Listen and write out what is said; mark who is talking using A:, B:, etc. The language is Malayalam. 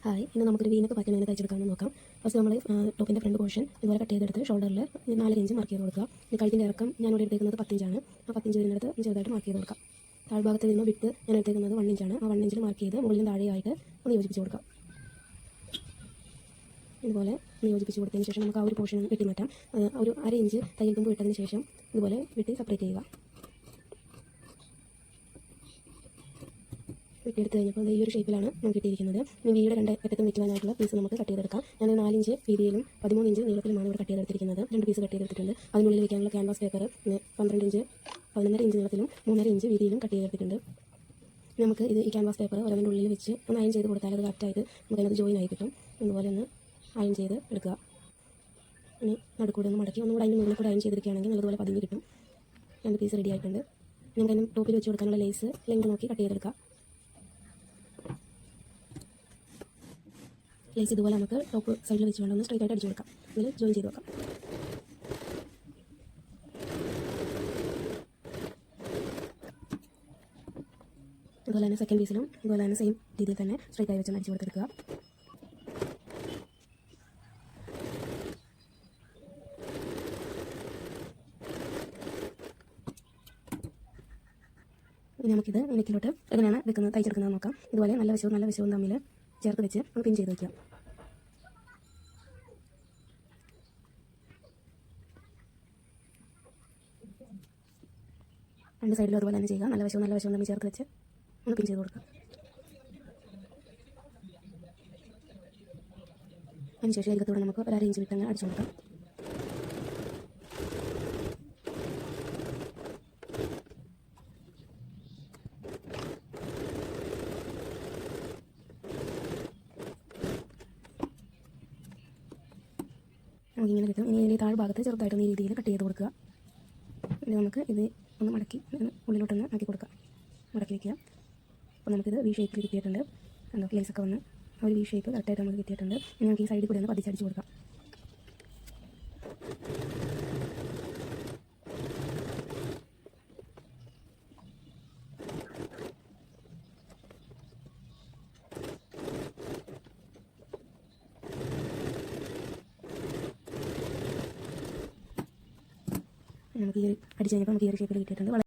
A: ഹായ്, ഇന്ന് നമുക്കൊരു വീനൊക്കെ പറ്റുന്നതിന് തയ്ച്ചെടുക്കാമെന്ന് നോക്കാം. ഫസ്റ്റ് നമ്മൾ ടോപ്പിൻ്റെ ഫ്രണ്ട് പോർഷൻ ഇതുപോലെ കട്ട് ചെയ്തെടുത്ത് ഷോൾഡറിൽ 4 ഇഞ്ച് മാർക്ക് ചെയ്ത് കൊടുക്കുക. ഇത് കഴുത്തിൻ്റെ ഇറക്കം ഞാൻ ഇവിടെ എടുത്തേക്കുന്നത് 10 ഇഞ്ചാണ്. ആ 10 ഇഞ്ച് വരുന്നിടത്ത് ചെറുതായിട്ട് മാർക്ക് ചെയ്ത് കൊടുക്കാം. താഴ്ഭാഗത്ത് നിന്ന് വിട്ട് ഞാൻ എടുത്തേക്കുന്നത് 1 ഇഞ്ചാണ്. ആ 1 ഇഞ്ചിൽ മാർക്ക് ചെയ്ത് മുകളിലും താഴെയായിട്ട് ഒന്ന് യോജിപ്പിച്ച് കൊടുക്കാം. ഇതുപോലെ ഒന്ന് യോജിപ്പിച്ച് കൊടുത്തതിന് ശേഷം നമുക്ക് ആ ഒരു പോർഷൻ വെട്ടി മാറ്റാം. ഒരു 1/2 ഇഞ്ച് തയ്യൽ തുമ്പ് വിട്ടതിന് ശേഷം ഇതുപോലെ വെട്ടി സെപ്പറേറ്റ് ചെയ്യുക. വെട്ടിയെടുത്ത് കഴിഞ്ഞപ്പോൾ ഈ ഒരു ഷേപ്പിലാണ് നമുക്ക് കിട്ടിയിരിക്കുന്നത്. ഇനി വീയുടെ 2 അറ്റത്തും വെക്കുവാനായിട്ടുള്ള പീസ് നമുക്ക് കട്ട് ചെയ്തെടുക്കാം. ഞാൻ 4 ഇഞ്ച് വീതിയിലും 13 ഇഞ്ച് നീളത്തിലുമാണ് ഇവിടെ കട്ട് ചെയ്തെടുത്തിരിക്കുന്നത്. 2 പീസ് കട്ട് ചെയ്തെടുത്തിട്ടുണ്ട്. അതിനുള്ളിൽ വെക്കാനുള്ള ക്യാൻവാസ് പേപ്പർ 12 ഇഞ്ച് 11.5 ഇഞ്ച് നീളത്തിലും 3.5 ഇഞ്ച് വീതിയിലും കട്ട് ചെയ്തെടുത്തിട്ടുണ്ട്. നമുക്ക് ഇത് ഈ ക്യാൻവാസ് പേപ്പർ ഓരോന്നിൻ്റെ ഉള്ളിൽ വെച്ച് ഒന്ന് അയൺ ചെയ്ത് കൊടുത്താൽ അത് കറക്റ്റായിട്ട് നമുക്കതിനകത്ത് ജോയിൻ ആയി കിട്ടും. അതുപോലെ ഒന്ന് അയൺ ചെയ്ത് എടുക്കുക. ഇനി നടുക്കൂടെ ഒന്ന് മടക്കി ഒന്നുകൂടെ അതിൻ്റെ മുകളിൽ കൂടെ അയൺ ചെയ്തെടുക്കുകയാണെങ്കിൽ നല്ലതുപോലെ പതിഞ്ഞ് കിട്ടും. 2 പീസ് റെഡി ആയിട്ടുണ്ട്. നമുക്ക് അതിന് ടോപ്പിൽ വെച്ച് കൊടുക്കാനുള്ള ലേസ് ലെങ്ത് നോക്കി കട്ട് ചെയ്തെടുക്കാം. ലേസ് ഇതുപോലെ നമുക്ക് ടോപ്പ് സൈഡിൽ വെച്ച് വേണ്ട ഒന്ന് സ്ട്രൈറ്റ് ആയിട്ട് അടിച്ചു കൊടുക്കാം. ഇതിൽ ജോയിൻ ചെയ്ത് വെക്കാം. അതുപോലെ തന്നെ സെക്കൻഡ് പീസിലും ഇതുപോലെ തന്നെ സെയിം രീതിയിൽ തന്നെ സ്ട്രൈറ്റ് ആയി വെച്ച് അടിച്ചു കൊടുത്തെടുക്കുക. ഇനി നമുക്കിത് നെക്കിലോട്ട് എങ്ങനെയാണ് വെക്കുന്നത് തയ്ച്ചെടുക്കുന്നത് നോക്കാം. ഇതുപോലെ നല്ല വശവും തമ്മിൽ ചേർത്ത് വെച്ച് ഒന്ന് പിൻ ചെയ്ത് വയ്ക്കാം. രണ്ട് സൈഡിലും അതുപോലെ തന്നെ ചെയ്യുക. നല്ല വശവും തമ്മിൽ ചേർത്ത് വെച്ച് ഒന്ന് പിൻ ചെയ്ത് കൊടുക്കുക. അതിനുശേഷം അരികത്തോടെ നമുക്ക് ഒരു 1/2 ഇഞ്ച് വിട്ട് അങ്ങനെ അടിച്ചു കൊടുക്കാം. നമുക്കിങ്ങനെ കിട്ടും. ഇനി ഇതിൻ്റെ താഴ്ഭാഗത്ത് ചെറുതായിട്ടൊന്ന് ഈ രീതിയിൽ കട്ട് ചെയ്ത് കൊടുക്കുക. ഇനി നമുക്ക് ഇത് ഒന്ന് മടക്കി ഉള്ളിലോട്ടൊന്ന് ആക്കി കൊടുക്കാം. മടക്കി വയ്ക്കുക. അപ്പോൾ നമുക്കിത് വി ഷേപ്പിൽ കിട്ടിയിട്ടുണ്ട്. എന്താ ലേസൊക്കെ വന്ന് ഒരു വി ഷേപ്പ് കറക്റ്റായിട്ട് നമുക്ക് കിട്ടിയിട്ടുണ്ട്. ഇനി നമുക്ക് ഈ സൈഡിൽ കൂടെ ഒന്ന് പതിച്ചടിച്ച് കൊടുക്കാം. നമുക്ക് ഈ അടിച്ച് കഴിഞ്ഞപ്പോൾ നമുക്ക് ഈ ഒരു ഷേപ്പിൽ കിട്ടിയിട്ടുണ്ട്.